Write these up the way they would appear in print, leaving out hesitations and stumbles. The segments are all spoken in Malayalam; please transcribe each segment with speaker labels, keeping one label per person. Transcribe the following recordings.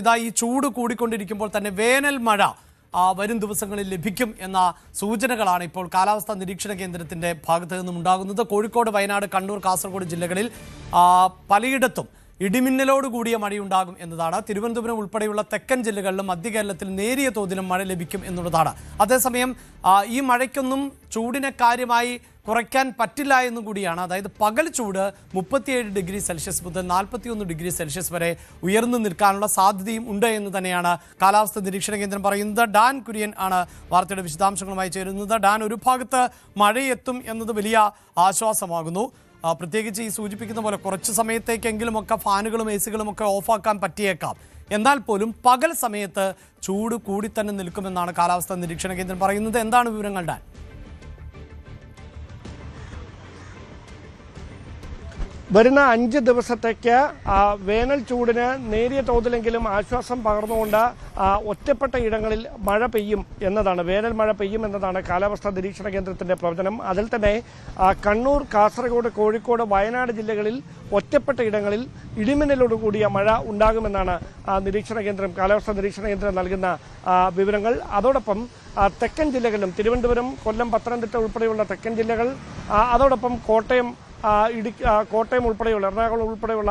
Speaker 1: ഇതാ ഈ ചൂട് കൂടിക്കൊണ്ടിരിക്കുമ്പോൾ തന്നെ വേനൽ മഴ വരും ദിവസങ്ങളിൽ ലഭിക്കും എന്ന സൂചനകളാണ് ഇപ്പോൾ കാലാവസ്ഥാ നിരീക്ഷണ കേന്ദ്രത്തിന്റെ ഭാഗത്ത് നിന്നും ഉണ്ടാകുന്നത്. കോഴിക്കോട്, വയനാട്, കണ്ണൂർ, കാസർഗോഡ് ജില്ലകളിൽ പലയിടത്തും ഇടിമിന്നലോട് കൂടിയ മഴയുണ്ടാകും എന്നതാണ്. തിരുവനന്തപുരം ഉൾപ്പെടെയുള്ള തെക്കൻ ജില്ലകളിലും മധ്യ കേരളത്തിൽ നേരിയ തോതിലും മഴ ലഭിക്കും എന്നുള്ളതാണ്. അതേസമയം ഈ മഴയ്ക്കൊന്നും ചൂടിനെ കാര്യമായി കുറയ്ക്കാൻ പറ്റില്ല എന്നും കൂടിയാണ്. അതായത് പകൽ ചൂട് 37 ഡിഗ്രി സെൽഷ്യസ് മുതൽ 41 ഡിഗ്രി സെൽഷ്യസ് വരെ ഉയർന്നു നിൽക്കാനുള്ള സാധ്യതയും ഉണ്ട് എന്ന് തന്നെയാണ് കാലാവസ്ഥാ നിരീക്ഷണ കേന്ദ്രം പറയുന്നത്. ഡാൻ കുര്യൻ ആണ് വാർത്തയുടെ വിശദാംശങ്ങളുമായി ചേരുന്നത്. ഡാൻ, ഒരു ഭാഗത്ത് മഴയെത്തും എന്നത് വലിയ ആശ്വാസമാകുന്നു. പ്രത്യേകിച്ച് ഈ സൂചിപ്പിക്കുന്ന പോലെ കുറച്ച് സമയത്തേക്കെങ്കിലുമൊക്കെ ഫാനുകളും എ സികളും ഒക്കെ ഓഫാക്കാൻ പറ്റിയേക്കാം. എന്നാൽ പോലും പകൽ സമയത്ത് ചൂട് കൂടി തന്നെ നിൽക്കുമെന്നാണ് കാലാവസ്ഥാ നിരീക്ഷണ കേന്ദ്രം പറയുന്നത്. എന്താണ് വിവരങ്ങൾ ഡാൻ?
Speaker 2: വരുന്ന 5 ദിവസത്തേക്ക് വേനൽ ചൂടിന് നേരിയ തോതിലെങ്കിലും ആശ്വാസം പകർന്നുകൊണ്ട് ഒറ്റപ്പെട്ട ഇടങ്ങളിൽ മഴ പെയ്യും എന്നതാണ്, വേനൽ മഴ പെയ്യും എന്നതാണ് കാലാവസ്ഥാ നിരീക്ഷണ കേന്ദ്രത്തിന്റെ പ്രവചനം. അതിൽ തന്നെ കണ്ണൂർ, കാസർഗോഡ്, കോഴിക്കോട്, വയനാട് ജില്ലകളിൽ ഒറ്റപ്പെട്ട ഇടങ്ങളിൽ ഇടിമിന്നലോട് കൂടിയ മഴ ഉണ്ടാകുമെന്നാണ് കാലാവസ്ഥാ നിരീക്ഷണ കേന്ദ്രം നൽകുന്ന വിവരങ്ങൾ. അതോടൊപ്പം തെക്കൻ ജില്ലകളിലും തിരുവനന്തപുരം, കൊല്ലം, പത്തനംതിട്ട ഉൾപ്പെടെയുള്ള തെക്കൻ ജില്ലകൾ, അതോടൊപ്പം കോട്ടയം ഉൾപ്പെടെയുള്ള എറണാകുളം ഉൾപ്പെടെയുള്ള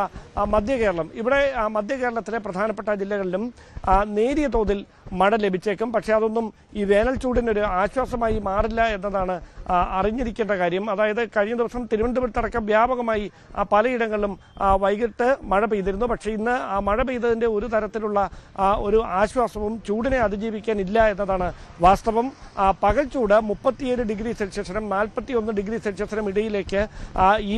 Speaker 2: മധ്യ കേരളം, ഇവിടെ മധ്യ കേരളത്തിലെ പ്രധാനപ്പെട്ട ജില്ലകളിലും നേരിയ തോതിൽ മഴ ലഭിച്ചേക്കും. പക്ഷേ അതൊന്നും ഈ വേനൽ ചൂടിനൊരു ആശ്വാസമായി മാറില്ല എന്നതാണ് അറിഞ്ഞിരിക്കേണ്ട കാര്യം. അതായത് കഴിഞ്ഞ ദിവസം തിരുവനന്തപുരത്തടക്കം വ്യാപകമായി പലയിടങ്ങളിലും വൈകിട്ട് മഴ പെയ്തിരുന്നു. പക്ഷേ ഇന്ന് ആ മഴ പെയ്തതിൻ്റെ ഒരു തരത്തിലുള്ള ഒരു ആശ്വാസവും ചൂടിനെ അതിജീവിക്കാൻ ഇല്ല എന്നതാണ് വാസ്തവം. പകൽ ചൂട് 37 ഡിഗ്രി സെൽഷ്യസിനും 41 ഡിഗ്രി സെൽഷ്യസിനും ഇടയിലേക്ക് ഈ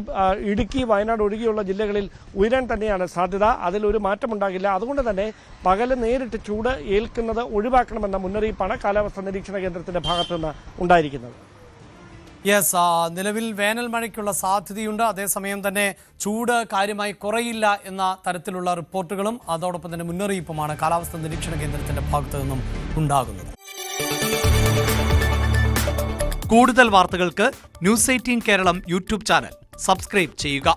Speaker 2: ഇടുക്കി, വയനാട് ഒഴികെയുള്ള ജില്ലകളിൽ ഉയരാൻ തന്നെയാണ് സാധ്യത. അതിലൊരു മാറ്റമുണ്ടാകില്ല. അതുകൊണ്ട് തന്നെ പകല് നേരിട്ട് ചൂട് ഏൽക്കുന്നത് ഒഴിവാക്കണമെന്ന മുന്നറിയിപ്പാണ് കാലാവസ്ഥാ നിരീക്ഷണ കേന്ദ്രത്തിന്റെ ഭാഗത്തുനിന്ന് ഉണ്ടായിരിക്കുന്നത്.
Speaker 1: യെസ്, നിലവിൽ വേനൽ മഴയ്ക്കുള്ള സാധ്യതയുണ്ട്. അതേസമയം തന്നെ ചൂട് കാര്യമായി കുറയില്ല എന്ന തരത്തിലുള്ള റിപ്പോർട്ടുകളും അതോടൊപ്പം തന്നെ മുന്നറിയിപ്പുമാണ് കാലാവസ്ഥാ നിരീക്ഷണ കേന്ദ്രത്തിന്റെ ഭാഗത്തു നിന്നും ഉണ്ടാകുന്നത്. കൂടുതൽ വാർത്തകൾക്ക് News 18 Keralam YouTube channel subscribe ചെയ്യുക.